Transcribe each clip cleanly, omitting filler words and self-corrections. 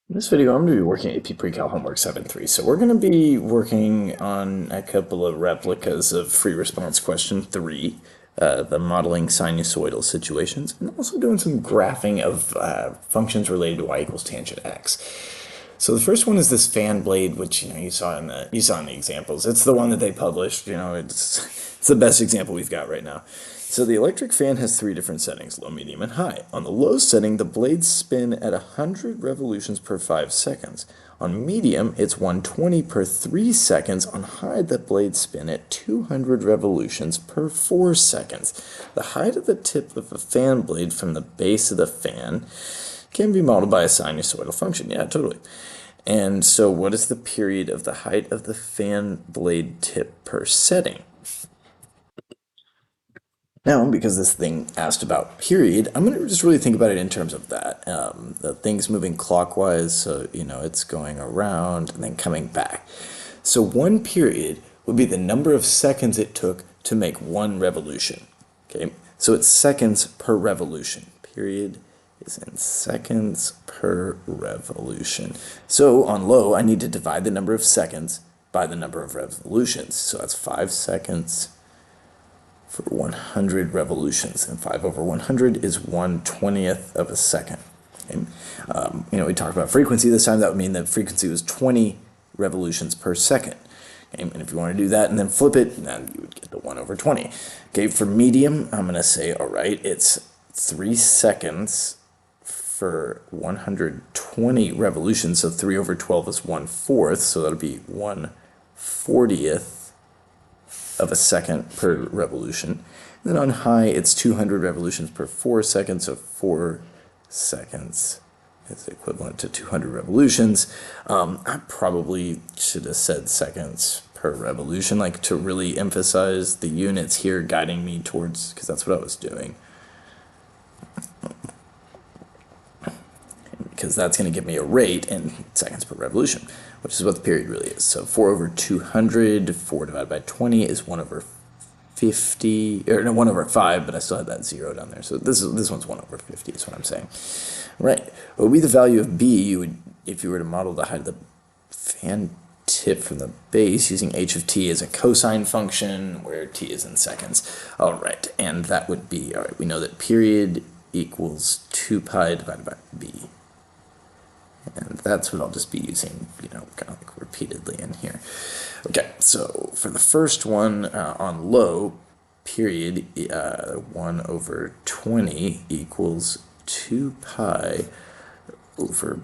In this video, I'm going to be working AP Pre-Cal Homework 7.3. So we're going to be working on a couple of replicas of free response question 3, the modeling sinusoidal situations, and also doing some graphing of functions related to y equals tangent x. So the first one is this fan blade, which you saw in the examples. It's the one that they published. It's the best example we've got right now. So the electric fan has 3 different settings: low, medium, and high. On the low setting, the blades spin at 100 revolutions per 5 seconds. On medium, it's 120 per 3 seconds. On high, the blades spin at 200 revolutions per 4 seconds. The height of the tip of a fan blade from the base of the fan can be modeled by a sinusoidal function. Yeah, totally. And so what is the period of the height of the fan blade tip per setting? Now, because this thing asked about period, I'm going to just really think about it in terms of that. The thing's moving clockwise, so, it's going around and then coming back. So one period would be the number of seconds it took to make one revolution. Okay, so it's seconds per revolution. Period is in seconds per revolution. So on low, I need to divide the number of seconds by the number of revolutions. So that's 5 seconds for 100 revolutions, and 5 over 100 is 1/20th of a second. Okay? We talked about frequency this time. That would mean that frequency was 20 revolutions per second. Okay? And if you want to do that and then flip it, then you would get the 1 over 20. Okay, for medium, I'm going to say, all right, it's 3 seconds for 120 revolutions, so 3 over 12 is 1/4, so that'll be 1/40th of a second per revolution. And then on high, it's 200 revolutions per 4 seconds, so 4 seconds is equivalent to 200 revolutions. I probably should have said seconds per revolution, like to really emphasize the units here guiding me towards, because that's what I was doing. Because that's going to give me a rate in seconds per revolution, which is what the period really is. So 4 over 200, 4 divided by 20 is 1 over 50, or no, 1 over 5, but I still have that 0 down there. So this one's 1 over 50 is what I'm saying. Right. What would be the value of B if you were to model the height of the fan tip from the base using h of t as a cosine function where t is in seconds? All right, and that would be, all right, we know that period equals 2 pi divided by b. And that's what I'll just be using, kind of like repeatedly in here. Okay, so for the first one on low, period 1 over 20 equals 2 pi over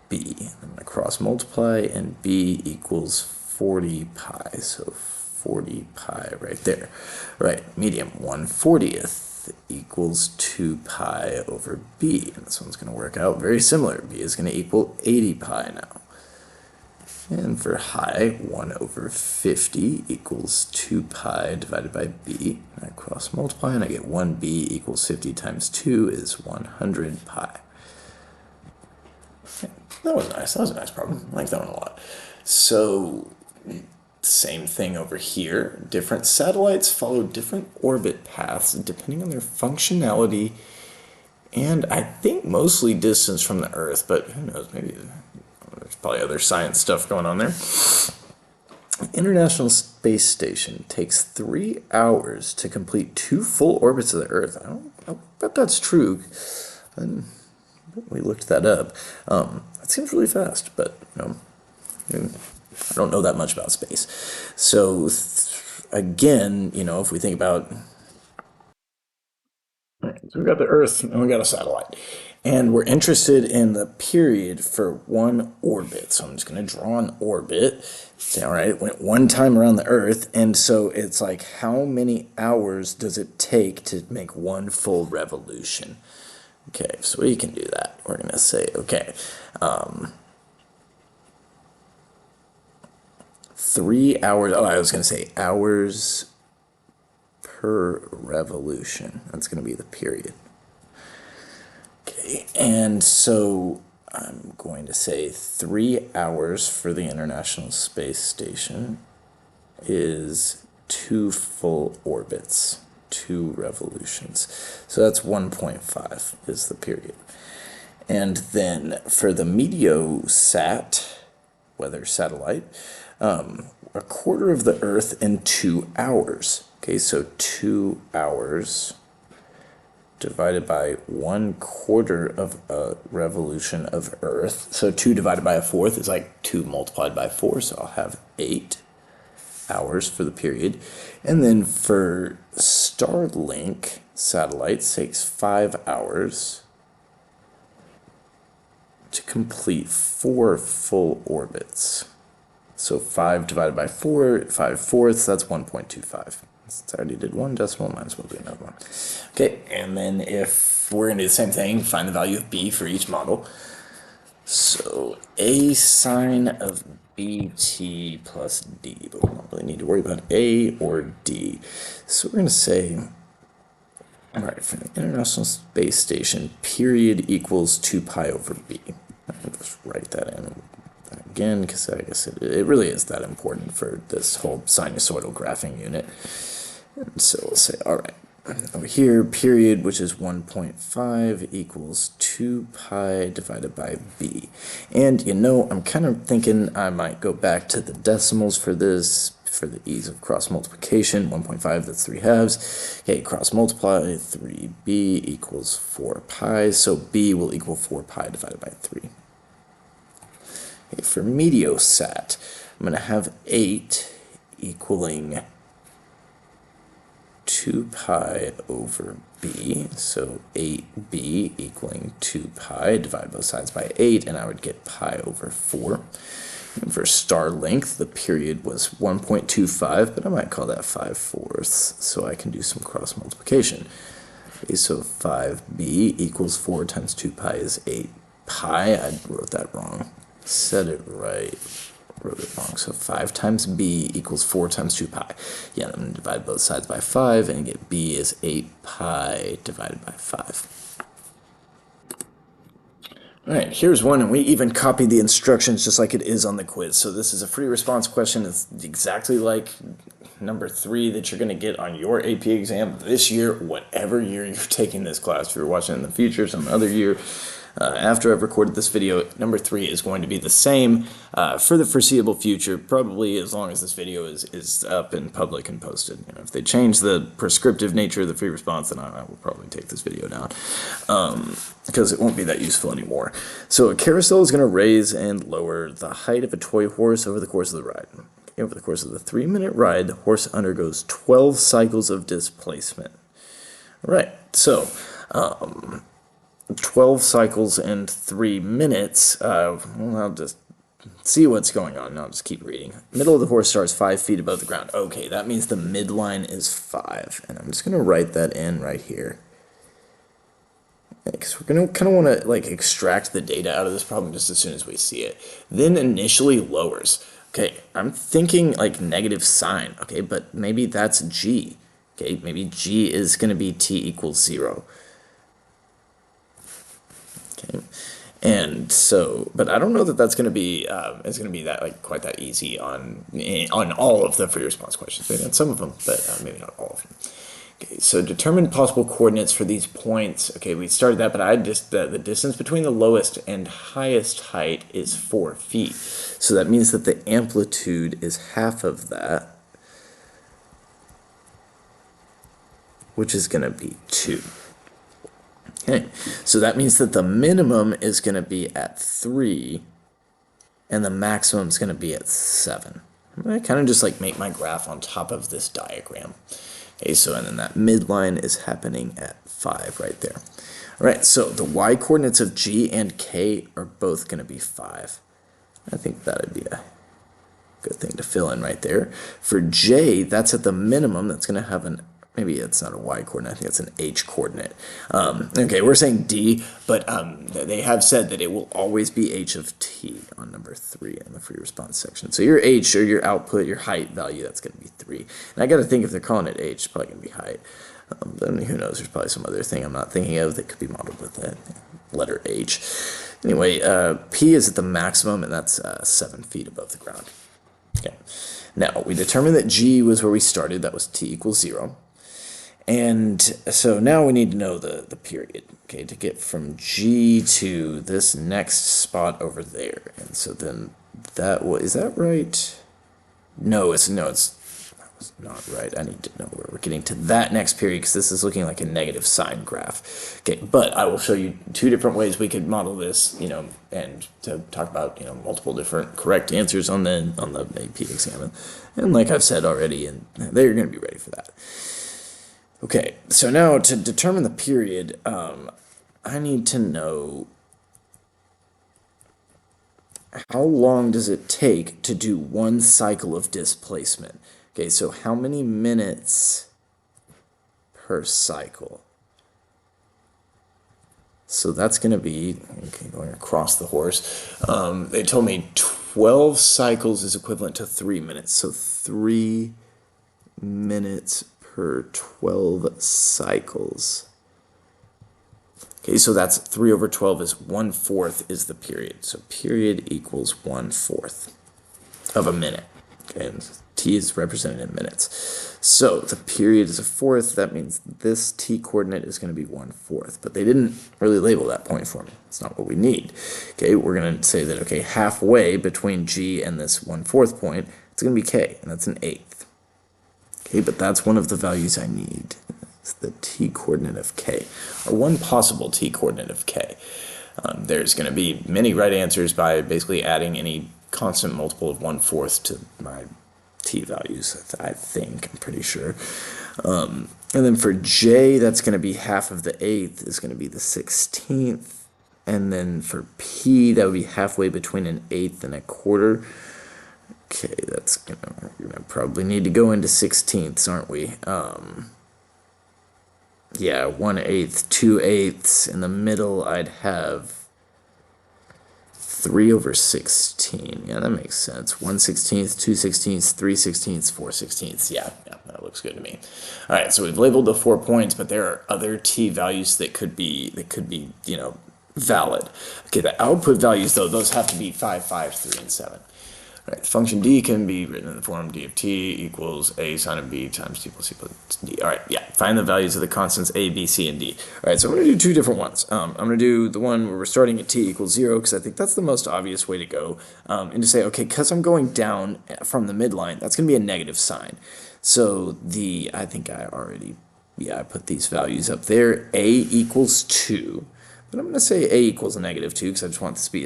b. I'm going to cross multiply, and b equals 40 pi, so 40 pi right there. Right, medium 1/40th equals 2 pi over b, and this one's going to work out very similar. B is going to equal 80 pi now. And for high, 1 over 50 equals 2 pi divided by b. And I cross multiply, and I get 1b equals 50 times 2 is 100 pi. Okay, that was nice. That was a nice problem. I like that one a lot. So same thing over here. Different satellites follow different orbit paths depending on their functionality and I think mostly distance from the Earth, but who knows, maybe there's probably other science stuff going on there. The International Space Station takes 3 hours to complete 2 full orbits of the Earth. I bet that's true. We looked that up. That seems really fast, but I don't know that much about space. So again, if we think about, so we've got the Earth and we got a satellite, and we're interested in the period for one orbit. So I'm just going to draw an orbit. Say, all right, it went 1 time around the Earth, and so it's like, how many hours does it take to make 1 full revolution? Okay, so we can do that. We're going to say, okay, 3 hours, I was going to say hours per revolution. That's going to be the period. Okay, and so I'm going to say 3 hours for the International Space Station is 2 full orbits, 2 revolutions. So that's 1.5 is the period. And then for the Meteosat, weather satellite, a quarter of the Earth in 2 hours. Okay, so 2 hours divided by 1/4 of a revolution of Earth. So 2 divided by 1/4 is like 2 multiplied by 4, so I'll have 8 hours for the period. And then for Starlink satellites, takes 5 hours to complete 4 full orbits. So 5 divided by 4, 5/4, that's 1.25. Since I already did one decimal, might as well do another one. Okay, and then if we're going to do the same thing, find the value of b for each model. So a sine of bt plus d, but we don't really need to worry about a or d. So we're going to say, all right, for the International Space Station, period equals 2 pi over b. I'll just write that in again, because I guess it really is that important for this whole sinusoidal graphing unit. And so we'll say, all right, over here, period, which is 1.5 equals 2 pi divided by b. And you know, I'm kind of thinking I might go back to the decimals for this, for the ease of cross multiplication. 1.5, that's 3 halves. Okay, cross multiply, 3b equals 4 pi, so b will equal 4 pi divided by 3. Okay, for Meteosat, I'm going to have 8 equaling 2 pi over b, so 8b equaling 2 pi, divide both sides by 8, and I would get pi over 4. And for Starlink, the period was 1.25, but I might call that 5/4, so I can do some cross multiplication. Okay, so 5b equals 4 times 2 pi is 8 pi. I wrote that wrong. Said it right, wrote it wrong. So 5 times b equals 4 times 2 pi. Yeah, I'm going to divide both sides by 5 and get b is 8 pi divided by 5. All right, here's one, and we even copied the instructions just like it is on the quiz. So this is a free response question. It's exactly like number 3 that you're going to get on your AP exam this year, whatever year you're taking this class. If you're watching in the future, some other year, after I've recorded this video, number 3 is going to be the same for the foreseeable future, probably as long as this video is up in public and posted. You know, if they change the prescriptive nature of the free response, then I will probably take this video down, because it won't be that useful anymore. So a carousel is going to raise and lower the height of a toy horse over the course of the ride. Over the course of the 3-minute ride, the horse undergoes 12 cycles of displacement. All right, so 12 cycles in 3 minutes. Well, I'll just see what's going on. I'll just keep reading. Middle of the horse starts 5 feet above the ground. Okay, that means the midline is 5. And I'm just going to write that in right here, because we're going to kind of want to like extract the data out of this problem just as soon as we see it. Then initially lowers. Okay, I'm thinking like negative sign. Okay, but maybe that's g. Okay, maybe g is going to be t equals 0. Okay, and so, but I don't know that that's going to be it's going to be that like quite that easy on all of the free response questions. Maybe on some of them, but maybe not all of them. Okay, so determine possible coordinates for these points. Okay, we started that, but I just the distance between the lowest and highest height is 4 feet. So that means that the amplitude is half of that, which is going to be 2. Okay, so that means that the minimum is going to be at 3, and the maximum is going to be at 7. I'm going to kind of just like make my graph on top of this diagram. Okay, so and then that midline is happening at 5 right there. All right, so the y-coordinates of g and k are both going to be 5. I think that would be a good thing to fill in right there. For j, that's at the minimum. That's going to have an, maybe it's not a y-coordinate, I think it's an h-coordinate. Okay, we're saying d, but they have said that it will always be h of t on number 3 in the free response section. So your h, or your output, your height value, that's going to be 3. And I got to think if they're calling it h, it's probably going to be height. Then who knows, there's probably some other thing I'm not thinking of that could be modeled with that letter h. Anyway, p is at the maximum, and that's 7 feet above the ground. Okay. Now, we determined that g was where we started. That was t equals 0. And so now we need to know the period, okay, to get from G to this next spot over there. And so then is that right? No, it's that was not right. I need to know where we're getting to that next period because this is looking like a negative sine graph. Okay, but I will show you two different ways we could model this, and to talk about, multiple different correct answers on the AP exam. And like I've said already, and they're going to be ready for that. Okay, so now to determine the period, I need to know how long does it take to do one cycle of displacement. Okay, so how many minutes per cycle? So that's going to be, okay, going across the horse. They told me 12 cycles is equivalent to 3 minutes. So 3 minutes per 12 cycles. Okay, so that's 3 over 12 is 1/4 is the period. So period equals 1/4 of a minute. Okay, and t is represented in minutes. So the period is 1/4. That means this t coordinate is going to be 1/4. But they didn't really label that point for me. It's not what we need. Okay, we're going to say that, okay, halfway between G and this 1/4 point, it's going to be K, and that's an eighth. Okay, but that's one of the values I need. It's the t-coordinate of K, or one possible t-coordinate of K. There's going to be many right answers by basically adding any constant multiple of 1/4 to my t values, I think, I'm pretty sure. And then for J, that's going to be half of the eighth, is going to be the 16th. And then for P, that would be halfway between an eighth and a quarter. Okay, that's we're gonna probably need to go into 16ths, aren't we? Yeah, 1/8, 2/8. In the middle, I'd have 3 over 16. Yeah, that makes sense. 1/16, 2/16, 3/16, 4/16. Yeah, that looks good to me. All right, so we've labeled the 4 points, but there are other t values that could be valid. Okay, the output values, though, those have to be 5, 5, 3, and 7. Right, the function d can be written in the form d of t equals a sine of b times t plus c plus d. All right, yeah, find the values of the constants a, b, c, and d. All right, so I'm going to do two different ones. I'm going to do the one where we're starting at t equals 0, because I think that's the most obvious way to go, and to say, okay, because I'm going down from the midline, that's going to be a negative sign. So I think I put these values up there. A equals 2. But I'm going to say a equals a negative 2 because I just want this to be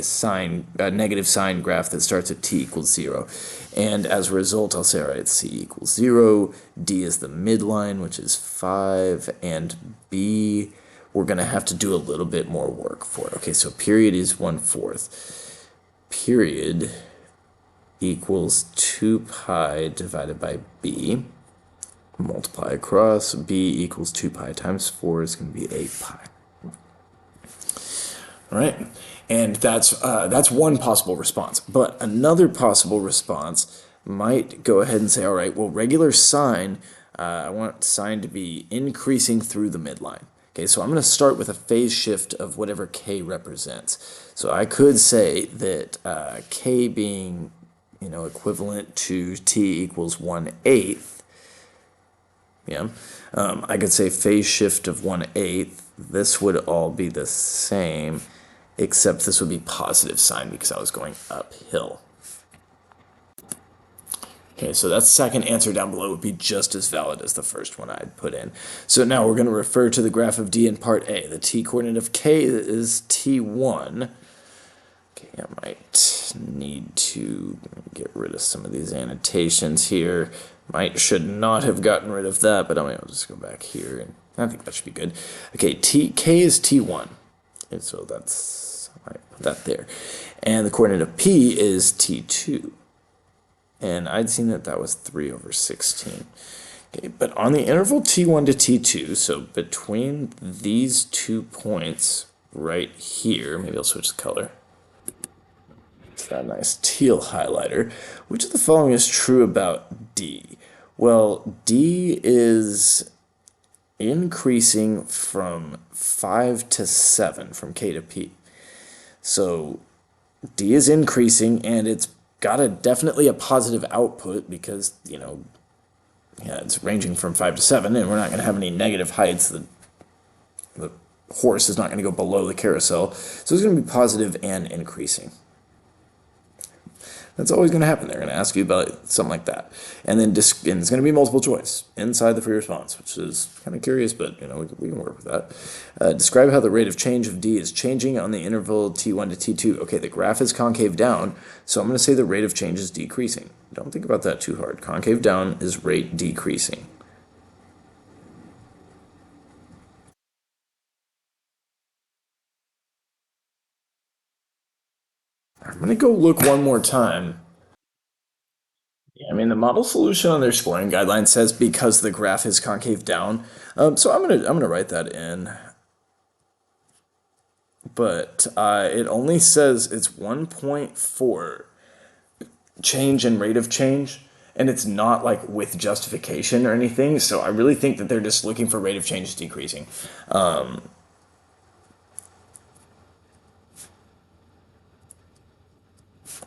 a negative sign graph that starts at t equals 0. And as a result, I'll say, all right, c equals 0, d is the midline, which is 5, and b, we're going to have to do a little bit more work for it. Okay, so period is 1/4. Period equals 2 pi divided by b. Multiply across, b equals 2 pi times 4 is going to be 8 pi. Right, and that's one possible response. But another possible response might go ahead and say, all right, well, regular sine, I want sine to be increasing through the midline. Okay, so I'm going to start with a phase shift of whatever k represents. So I could say that k being, equivalent to t equals 1/8. Yeah, I could say phase shift of 1/8. This would all be the same, except this would be positive sign because I was going uphill. Okay, so that second answer down below would be just as valid as the first one I'd put in. So now we're going to refer to the graph of D in part A. The t-coordinate of K is T1. Okay, I might need to get rid of some of these annotations here. Should not have gotten rid of that, but I'll just go back here, and I think that should be good. Okay, K is T1. And so I put that there. And the coordinate of P is T2. And I'd seen that was 3 over 16. Okay, but on the interval T1 to T2, so between these 2 points right here, maybe I'll switch the color. It's that nice teal highlighter. Which of the following is true about D? Well, D is increasing from 5 to 7, from K to P. So D is increasing, and it's got definitely a positive output because, yeah, it's ranging from 5 to 7, and we're not going to have any negative heights. The horse is not going to go below the carousel, so it's going to be positive and increasing. That's always going to happen. They're going to ask you about something like that. And then and it's going to be multiple choice inside the free response, which is kind of curious, but we can work with that. Describe how the rate of change of D is changing on the interval T1 to T2. Okay, the graph is concave down, so I'm going to say the rate of change is decreasing. Don't think about that too hard. Concave down is rate decreasing. I'm going to go look one more time. Yeah, I mean, the model solution on their scoring guideline says because the graph is concave down. So I'm gonna write that in, but it only says it's 1.4 change in rate of change, and it's not like with justification or anything. So I really think that they're just looking for rate of change decreasing.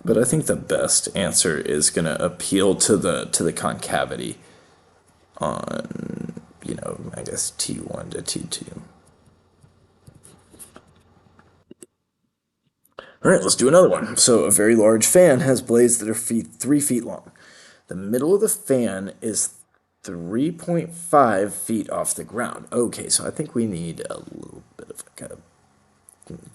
But I think the best answer is going to appeal to the concavity on, I guess T1 to T2. All right, let's do another one. So a very large fan has blades that are 3 feet long. The middle of the fan is 3.5 feet off the ground. Okay, so I think we need a little bit of a kind of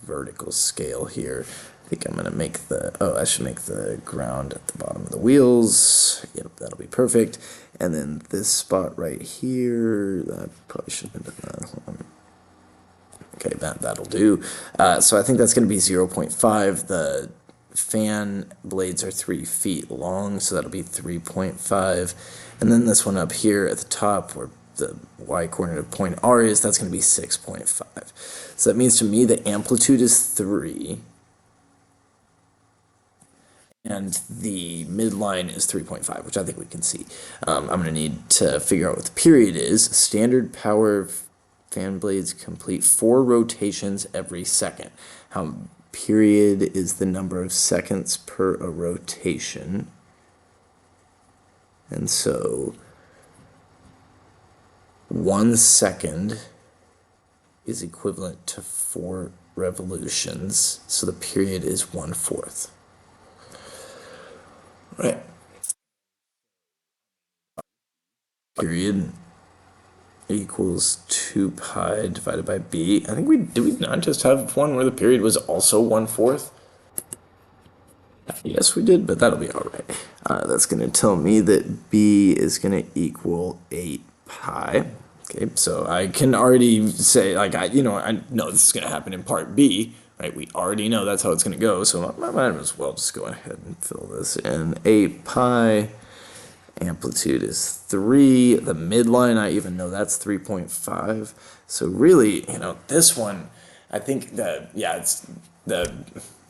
vertical scale here. I think I'm going to make I should make the ground at the bottom of the wheels. Yep, that'll be perfect. And then this spot right here, that probably should have been that. Okay, that'll do. So I think that's going to be 0.5. The fan blades are 3 feet long, so that'll be 3.5. And then this one up here at the top, where the y-coordinate point R is, that's going to be 6.5. So that means to me the amplitude is 3, and the midline is 3.5, which I think we can see. I'm going to need to figure out what the period is. Standard power fan blades complete 4 rotations every second. How period is the number of seconds per a rotation. And so 1 second is equivalent to 4 revolutions. So the period is 1/4. Right. Period equals 2 pi divided by b. I think did we not just have one where the period was also 1/4? Yes, we did, but that'll be all right. That's going to tell me that b is going to equal 8 pi. Okay, so I can already say, like, I know this is going to happen in part B, right? We already know that's how it's going to go, so I might as well just go ahead and fill this in. 8 pi, amplitude is 3. The midline, I even know that's 3.5. So really, this one, I think that, yeah,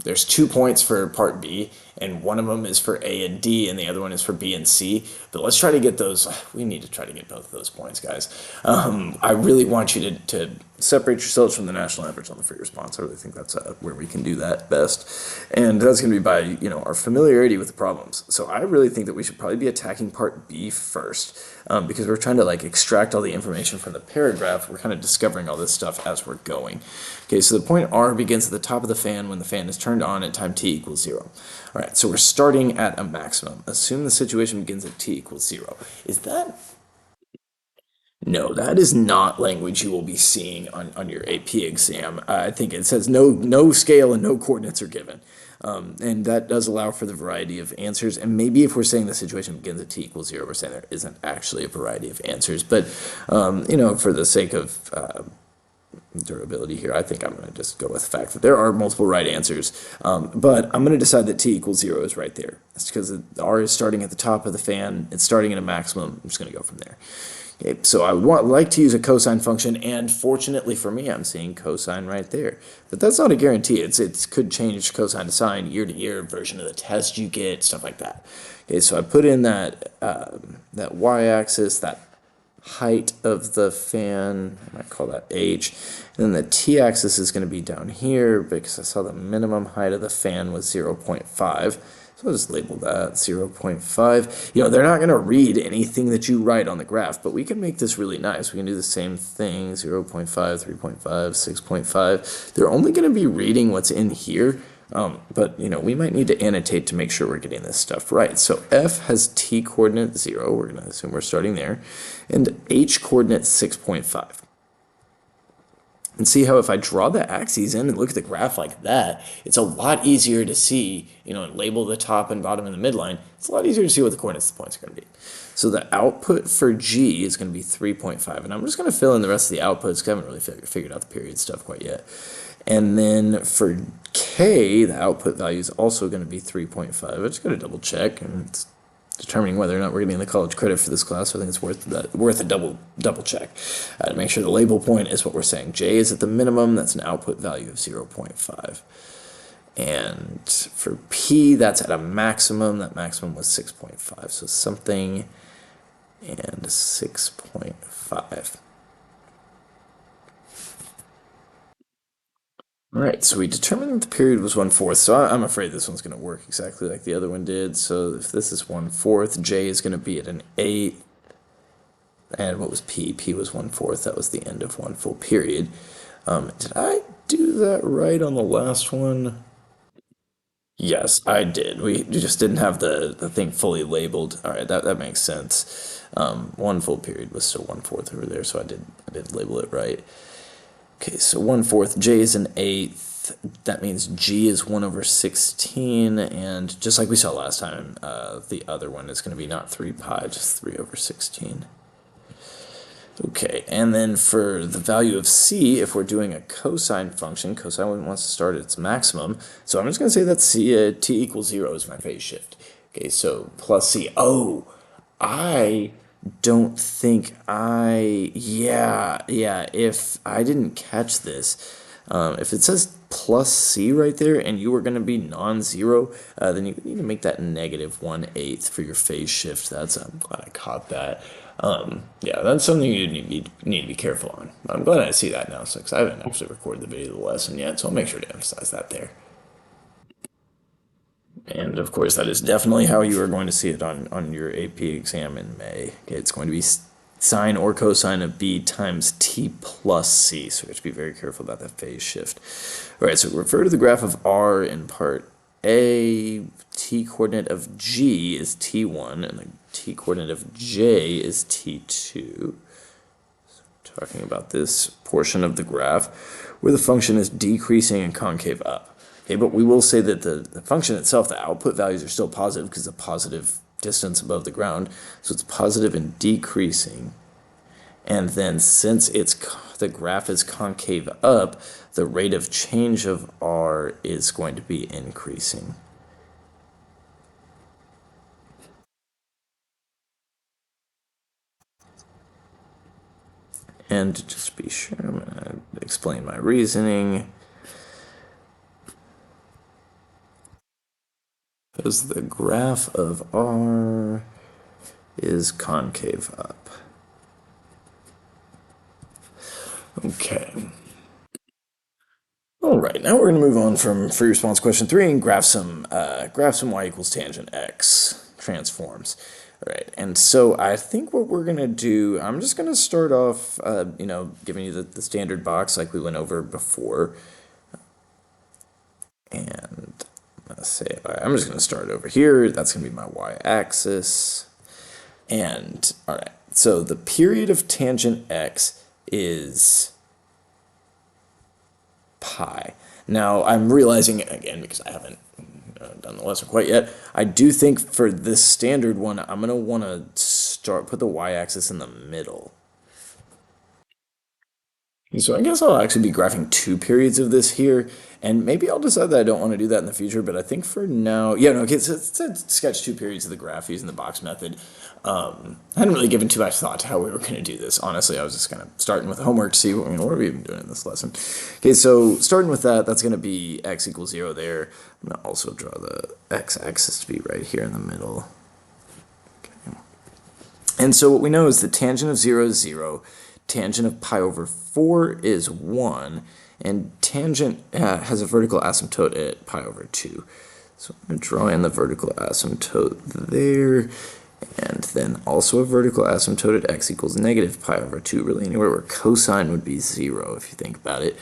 there's 2 points for part B, and one of them is for A and D, and the other one is for B and C. But let's try to get those. We need to try to get both of those points, guys. I really want you to separate yourselves from the national average on the free response. I really think that's where we can do that best. And that's going to be by, our familiarity with the problems. So I really think that we should probably be attacking part B first, because we're trying to extract all the information from the paragraph. We're kind of discovering all this stuff as we're going. Okay, so the point R begins at the top of the fan when the fan is turned on at time t equals 0. All right, so we're starting at a maximum. Assume the situation begins at t equals 0. Is that... No, that is not language you will be seeing on your AP exam. I think it says no scale and no coordinates are given. And that does allow for the variety of answers. And maybe if we're saying the situation begins at t equals 0, we're saying there isn't actually a variety of answers. But, for the sake of durability here, I think I'm going to just go with the fact that there are multiple right answers. But I'm going to decide that t equals 0 is right there. That's because R is starting at the top of the fan. It's starting at a maximum. I'm just going to go from there. Okay, so I would like to use a cosine function, and fortunately for me, I'm seeing cosine right there. But that's not a guarantee. It could change cosine to sine year to year, version of the test you get, stuff like that. Okay, so I put in that y-axis, that height of the fan, I might call that H, and then the t-axis is going to be down here because I saw the minimum height of the fan was 0.5. So I'll just label that 0.5. You know, they're not going to read anything that you write on the graph, but we can make this really nice. We can do the same thing, 0.5, 3.5, 6.5. They're only going to be reading what's in here, but, you know, we might need to annotate to make sure we're getting this stuff right. So F has t coordinate 0. We're going to assume we're starting there. And H coordinate 6.5. And see how if I draw the axes in and look at the graph like that, it's a lot easier to see, you know, and label the top and bottom and the midline. It's a lot easier to see what the coordinates of the points are going to be. So the output for G is going to be 3.5. And I'm just going to fill in the rest of the outputs because I haven't really figured out the period stuff quite yet. And then for K, the output value is also going to be 3.5. I just got to double check, and it's determining whether or not we're getting the college credit for this class. So I think it's worth a double check to make sure the label point is what we're saying. J is at the minimum. That's an output value of 0.5. And for P, that's at a maximum. That maximum was 6.5. So something and 6.5. All right, so we determined that the period was 1/4, so I'm afraid this one's going to work exactly like the other one did. So if this is 1/4, J is going to be at an 8th, and what was P? P was 1/4, that was the end of one full period. Did I do that right on the last one? Yes, I did. We just didn't have the thing fully labeled. All right, that makes sense. One full period was still 1/4 over there, so I did label it right. Okay, so 1/4, J is an 8th. That means G is 1/16, and just like we saw last time, the other one is going to be not 3 pi, just 3/16. Okay, and then for the value of C, if we're doing a cosine function, cosine wants to start at its maximum, so I'm just going to say that C, t equals 0 is my phase shift. Okay, so plus C. Oh, I don't think yeah, if I didn't catch this, if it says plus C right there and you were going to be non-zero, then you need to make that -1/8 for your phase shift. I'm glad I caught that. Yeah, that's something you need to be careful on. I'm glad I see that now, because I haven't actually recorded the video of the lesson yet, so I'll make sure to emphasize that there. And of course, that is definitely how you are going to see it on your AP exam in May. Okay, it's going to be sine or cosine of b times t plus c. So we have to be very careful about that phase shift. All right, so refer to the graph of R in part A. T coordinate of G is t1, and the t coordinate of J is t2. So talking about this portion of the graph where the function is decreasing and concave up. Okay, but we will say that the function itself, the output values are still positive because of positive distance above the ground. So it's positive and decreasing. And then since the graph is concave up, the rate of change of R is going to be increasing. And to just be sure, I'm going to explain my reasoning. Because the graph of R is concave up. Okay. All right, now we're going to move on from free response question 3 and graph some y equals tangent x transforms. All right, and so I think what we're going to do, I'm just going to start off, giving you the standard box like we went over before. And let's say, I'm just going to start over here. That's going to be my y-axis. And, all right, so the period of tangent x is pi. Now, I'm realizing, again, because I haven't done the lesson quite yet, I do think for this standard one, I'm going to want to put the y-axis in the middle. So I guess I'll actually be graphing 2 periods of this here, and maybe I'll decide that I don't want to do that in the future, but I think for now, yeah, no, okay, so sketch 2 periods of the graph using the box method. I hadn't really given too much thought to how we were going to do this. Honestly, I was just kind of starting with homework to see what are we even doing in this lesson. Okay, so starting with that's going to be x equals 0 there. I'm going to also draw the x-axis to be right here in the middle. Okay. And so what we know is the tangent of 0 is 0, tangent of pi over 4 is 1, and tangent has a vertical asymptote at pi over 2. So I'm going to draw in the vertical asymptote there, and then also a vertical asymptote at x equals negative pi over 2, really anywhere where cosine would be 0 if you think about it.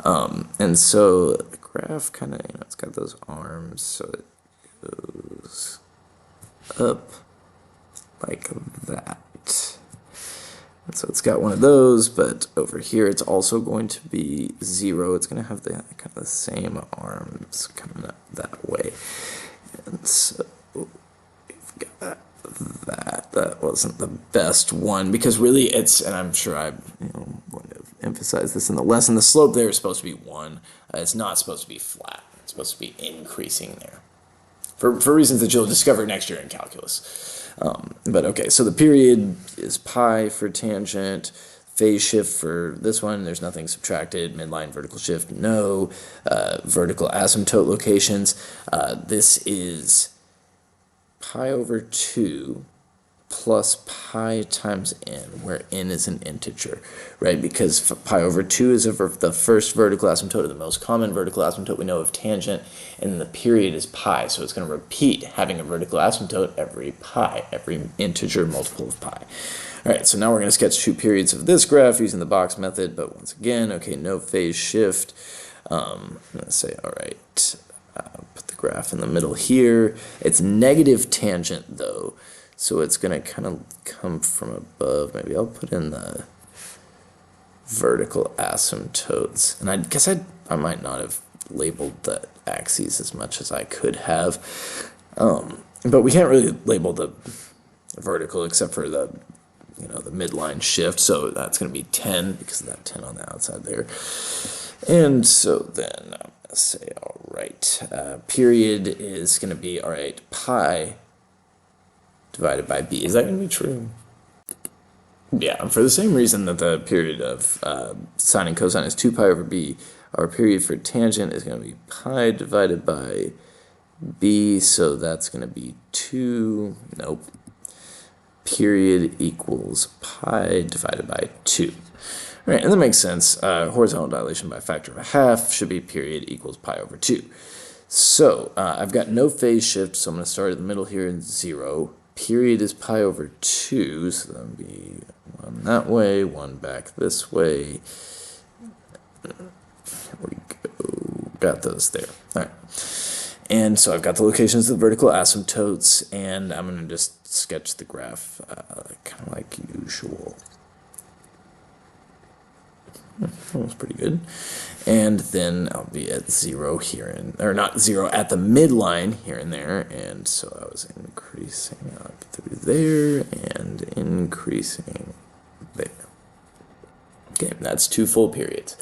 And so the graph kind of, it's got those arms, so it goes up like that. And so it's got one of those, but over here it's also going to be 0. It's going to have the kind of the same arms coming up that way. And so we've got that. That wasn't the best one because really it's, and I'm sure I want to emphasize this in the lesson, the slope there is supposed to be 1. It's not supposed to be flat. It's supposed to be increasing there for reasons that you'll discover next year in calculus. But okay, so the period is pi for tangent, phase shift for this one, there's nothing subtracted, midline vertical shift, no, vertical asymptote locations, this is pi over 2 plus pi times n, where n is an integer, right? Because pi over 2 is the first vertical asymptote, or the most common vertical asymptote we know of tangent, and the period is pi, so it's going to repeat having a vertical asymptote every pi, every integer multiple of pi. All right, so now we're going to sketch 2 periods of this graph using the box method, but once again, okay, no phase shift. I'm going to say, all right, put the graph in the middle here. It's negative tangent, though. So it's going to kind of come from above. Maybe I'll put in the vertical asymptotes. And I guess I might not have labeled the axes as much as I could have. But we can't really label the vertical except for the midline shift. So that's going to be 10 because of that 10 on the outside there. And so then I'm going to say, all right, period is going to be, all right, pi divided by b. Is that going to be true? Yeah, for the same reason that the period of sine and cosine is 2 pi over b, our period for tangent is going to be pi divided by b, so that's going to be 2, nope, period equals pi divided by 2. All right, and that makes sense. Horizontal dilation by a factor of a half should be period equals pi over 2. So I've got no phase shift, so I'm going to start at the middle here in 0. Period is pi over 2, so that'll be 1 that way, 1 back this way. There we go. Got those there. All right. And so I've got the locations of the vertical asymptotes, and I'm going to just sketch the graph kind of like usual. That was pretty good. And then I'll be at 0 here, or not 0, at the midline here and there. And so I was increasing up through there and increasing there. Okay, that's 2 full periods.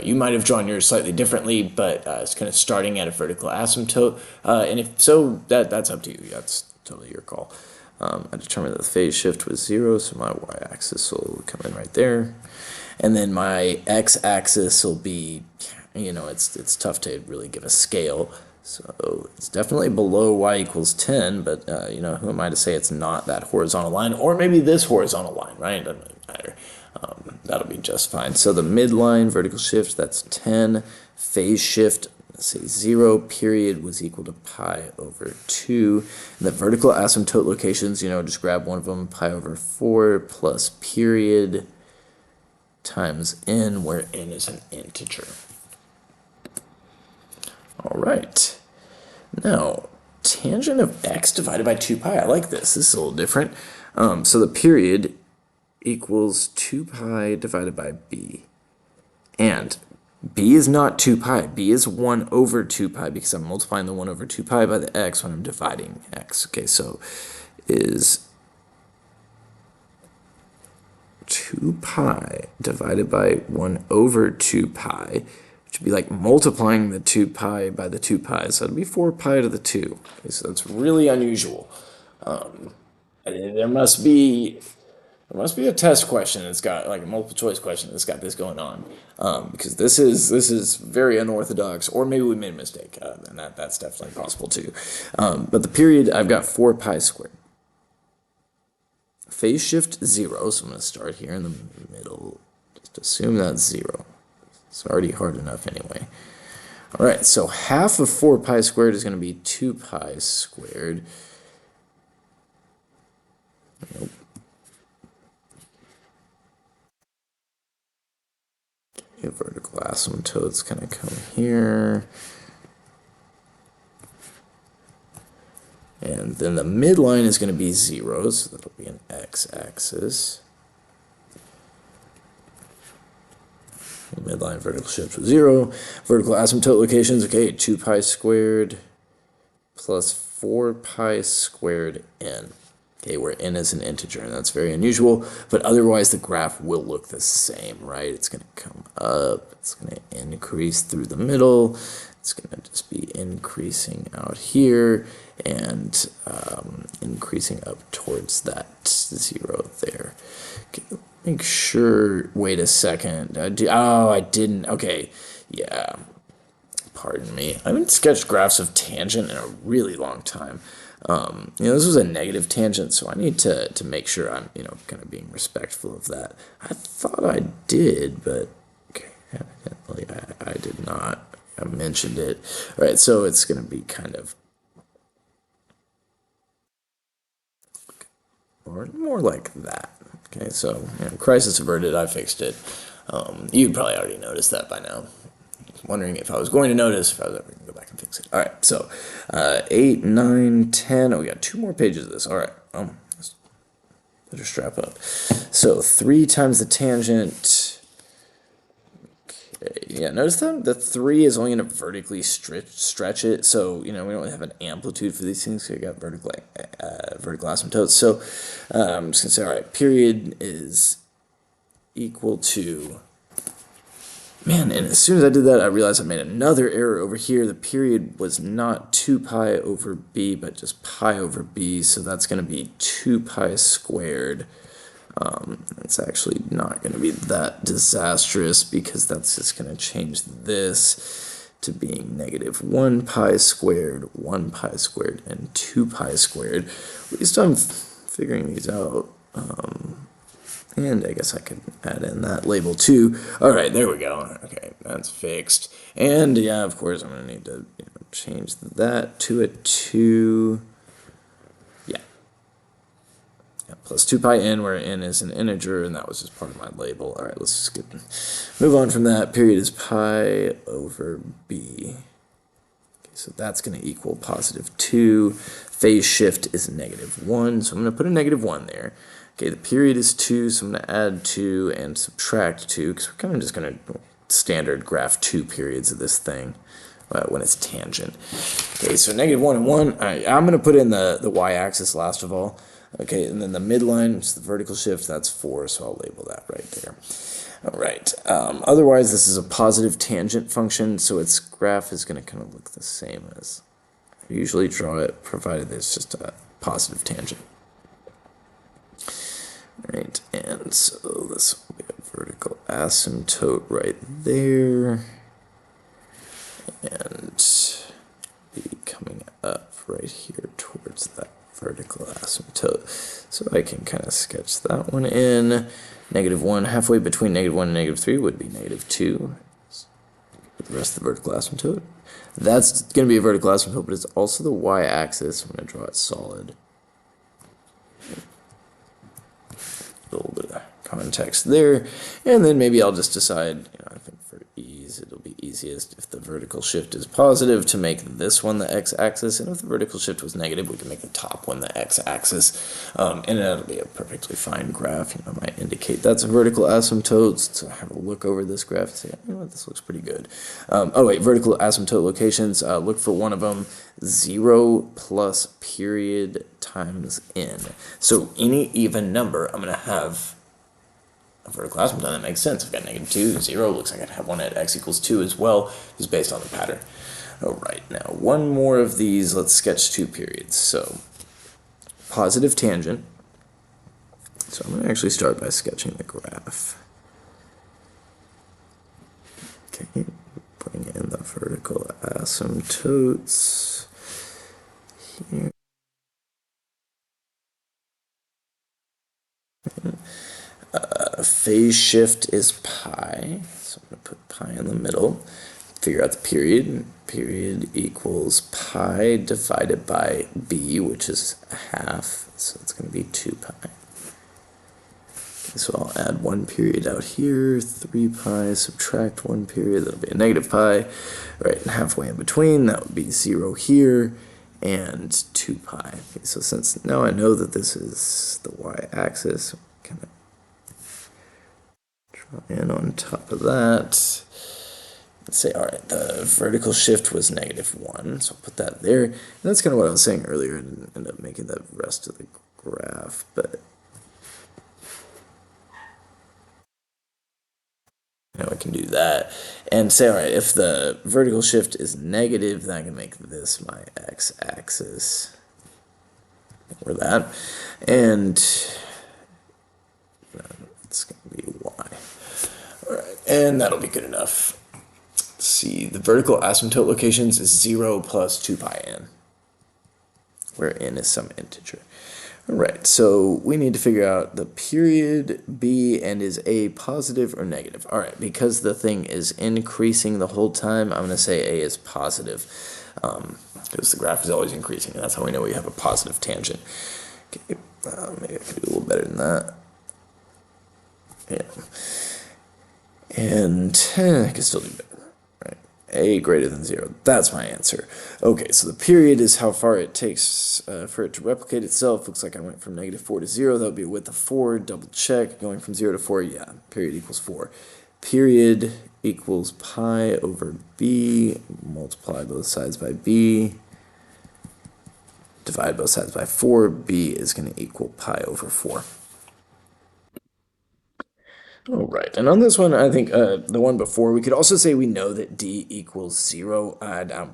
You might have drawn yours slightly differently, but it's kind of starting at a vertical asymptote. And if so, that's up to you. That's totally your call. I determined that the phase shift was 0, so my y-axis will come in right there. And then my x-axis will be, it's tough to really give a scale. So it's definitely below y equals 10, but, who am I to say it's not that horizontal line? Or maybe this horizontal line, right? It doesn't really matter. That'll be just fine. So the midline vertical shift, that's 10. Phase shift, let's say 0, period was equal to pi over 2. And the vertical asymptote locations, just grab one of them, pi over 4 plus period times n, where n is an integer. All right. Now, tangent of x divided by 2 pi. I like this. This is a little different. So the period equals 2 pi divided by b. And b is not 2 pi. B is 1 over 2 pi because I'm multiplying the 1 over 2 pi by the x when I'm dividing x. Okay, so is 2 pi divided by 1 over 2 pi, which would be like multiplying the 2 pi by the 2 pi. So it'd be 4 pi to the 2. Okay, so that's really unusual. There must be a test question that's got, like a multiple choice question that's got this going on, because this is very unorthodox, or maybe we made a mistake, and that's definitely possible too. But the period, I've got 4 pi squared. phase shift 0, so I'm going to start here in the middle. Just assume that's 0. It's already hard enough anyway. All right, so half of 4 pi squared is going to be 2 pi squared. Nope. Okay, vertical asymptote's going to come here. And then the midline is going to be 0, so that'll be an x-axis. Midline vertical shift was 0. Vertical asymptote locations, okay, 2 pi squared plus 4 pi squared n. Okay, where n is an integer, and that's very unusual, but otherwise the graph will look the same, right? It's going to come up, it's going to increase through the middle, it's going to just be increasing out here, and increasing up towards that 0 there. Okay, make sure, wait a second, I didn't, okay, yeah, pardon me. I haven't sketched graphs of tangent in a really long time. This was a negative tangent, so I need to make sure I'm, kind of being respectful of that. I thought I did, but okay, evidently I did not. I mentioned it. All right, so it's going to be kind of, or more like that. Okay, so crisis averted. I fixed it. You'd probably already noticed that by now. Wondering if I was going to notice, if I was ever going to go back and fix it. All right, so 8, 9, 10. Oh, we got 2 more pages of this. All right, let's better strap up. So 3 times the tangent. Okay, yeah, notice that the 3 is only going to vertically stretch it. So, we don't have an amplitude for these things. So you got vertical asymptotes. So I'm just going to say, all right, period is equal to... Man, and as soon as I did that, I realized I made another error over here. The period was not 2 pi over b, but just pi over b, so that's going to be 2 pi squared. It's actually not going to be that disastrous, because that's just going to change this to being negative 1 pi squared, 1 pi squared, and 2 pi squared. At least I'm figuring these out. And I guess I could add in that label too. All right, there we go. Okay, that's fixed. And yeah, of course, I'm going to need to change that to a 2. Yeah. Plus 2 pi n, where n is an integer, and that was just part of my label. All right, let's just move on from that. Period is pi over b. Okay, so that's going to equal positive 2. Phase shift is negative 1, so I'm going to put a negative 1 there. Okay, the period is 2, so I'm going to add 2 and subtract 2, because we're kind of just going to standard graph 2 periods of this thing when it's tangent. Okay, so negative 1 and 1. All right, I'm going to put in the y-axis last of all. Okay, and then the midline, which is the vertical shift, that's 4, so I'll label that right there. All right, otherwise this is a positive tangent function, so its graph is going to kind of look the same as I usually draw it, provided there's just a positive tangent. Right, and so this will be a vertical asymptote right there, and be coming up right here towards that vertical asymptote. So I can kind of sketch that one in. Negative 1, halfway between negative 1 and negative 3 would be negative 2. The rest of the vertical asymptote. That's going to be a vertical asymptote, but it's also the y-axis. I'm going to draw it solid. A little bit of context there, and then maybe I'll just decide, I think for ease it'll be easiest if the vertical shift is positive to make this one the x-axis, and if the vertical shift was negative we can make the top one the x-axis, and that'll be a perfectly fine graph. I might indicate that's a vertical asymptote, so have a look over this graph and say, this looks pretty good. Oh wait, vertical asymptote locations, look for one of them, 0 plus period times n. So any even number, I'm going to have a vertical asymptote. That makes sense. I've got negative 2, 0. Looks like I'd have one at x equals 2 as well, just based on the pattern. All right, now one more of these. Let's sketch 2 periods. So positive tangent. So I'm going to actually start by sketching the graph. Okay, putting in the vertical asymptotes here. Phase shift is pi, so I'm going to put pi in the middle. Figure out the period. Period equals pi divided by b, which is a half, so it's going to be 2 pi. Okay, so I'll add 1 period out here, 3 pi, subtract 1 period, that'll be a negative pi. Right, and halfway in between, that would be 0 here, and 2 pi. Okay, so since now I know that this is the y-axis, kind of draw in on top of that. Let's say, all right, the vertical shift was -1, so I'll put that there. And that's kind of what I was saying earlier, and end up making the rest of the graph, but now I can do that. And say, all right, if the vertical shift is negative, then I can make this my x-axis, or that, and it's going to be y. All right, and that'll be good enough. See, the vertical asymptote locations is 0 plus 2 pi n, where n is some integer. All right, so we need to figure out the period b, and is a positive or negative? All right, because the thing is increasing the whole time, I'm going to say a is positive, because the graph is always increasing, and that's how we know we have a positive tangent. Okay, maybe I could do a little better than that. Yeah, and I can still do better. A greater than 0. That's my answer. Okay, so the period is how far it takes for it to replicate itself. Looks like I went from -4 to 0. That would be a width of 4. Double check. Going from 0 to 4, yeah, period equals 4. Period equals pi over b. Multiply both sides by b. Divide both sides by 4. B is going to equal pi over 4. All right, and on this one, I think the one before, we could also say we know that d equals 0. I don't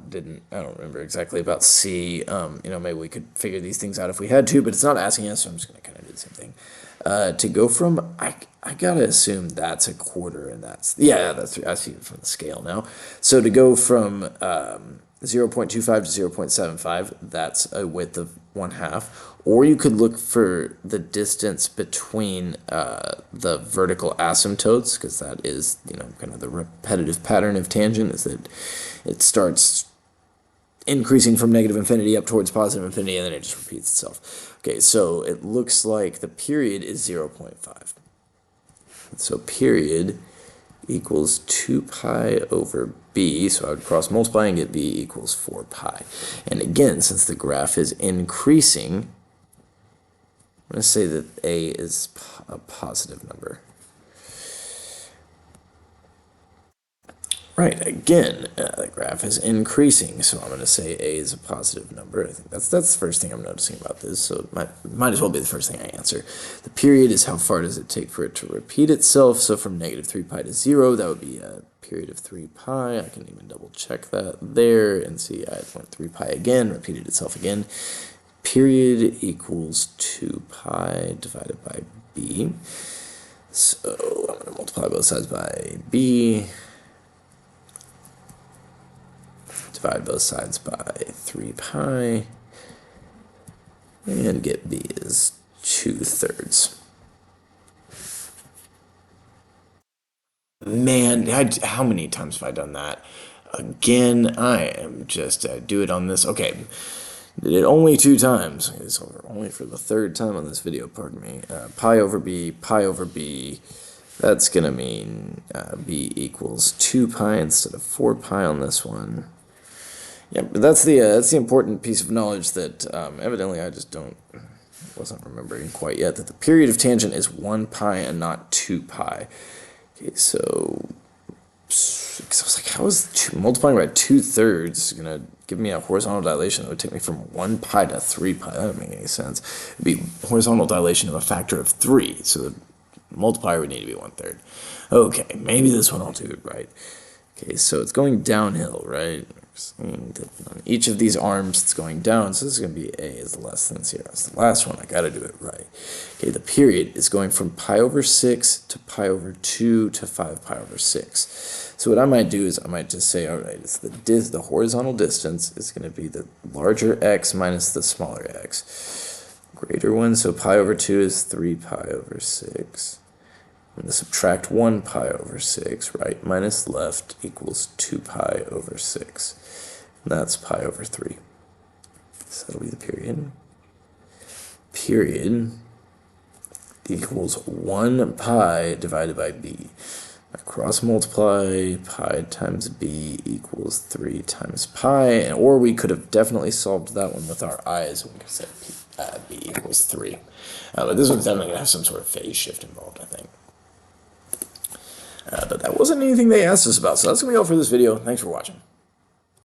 remember exactly about c. Maybe we could figure these things out if we had to, but it's not asking us, so I'm just going to kind of do the same thing. To go from, I gotta assume that's a quarter, and that's, yeah, that's, I see it from the scale now. So to go from 0.25 to 0.75, that's a width of 1/2. Or you could look for the distance between the vertical asymptotes, because that is, kind of the repetitive pattern of tangent, is that it starts increasing from -infinity up towards +infinity, and then it just repeats itself. Okay, so it looks like the period is 0.5. So period equals 2 pi over b, so I would cross multiply and get b equals 4 pi. And again, since the graph is increasing, I'm going to say that a is a positive number. Right, again, the graph is increasing, so I'm going to say a is a positive number. I think that's the first thing I'm noticing about this, so it might as well be the first thing I answer. The period is how far does it take for it to repeat itself, so from -3 pi to 0, that would be a period of 3 pi. I can even double check that there and see I went 3 pi again, repeated itself again. Period equals 2 pi divided by b. So I'm going to multiply both sides by b. Divide both sides by 3 pi. And get b is 2/3. Man, how many times have I done that? Again, I am just, do it on this. Okay. Did it only 2 times, so only for the 3rd time on this video, pardon me. Pi over b, that's going to mean b equals 2 pi instead of 4 pi on this one. Yeah, but that's the important piece of knowledge that evidently I just wasn't remembering quite yet, that the period of tangent is 1 pi and not 2 pi. Okay, so because I was like, how is multiplying by 2/3 going to give me a horizontal dilation that would take me from 1 pi to 3 pi? That doesn't make any sense. It would be horizontal dilation of a factor of 3, so the multiplier would need to be 1/3. Okay, maybe this one I'll do it right. Okay, so it's going downhill, right? On each of these arms, it's going down, so this is going to be a is less than 0. It's the last one, I got to do it right. Okay, the period is going from pi over 6 to pi over 2 to 5 pi over 6. So what I might do is I might just say, all right, it's the horizontal distance is going to be the larger x minus the smaller x. greater one, so pi over 2 is 3 pi over 6. I'm going to subtract 1 pi over 6, right minus left equals 2 pi over 6. And that's pi over 3. So that'll be the period. Period equals 1 pi divided by b. I cross multiply, pi times b equals 3 times pi, or we could have definitely solved that one with our eyes. We could have said b equals 3. But this one's definitely going to have some sort of phase shift involved, I think. But that wasn't anything they asked us about, so that's going to be all for this video. Thanks for watching.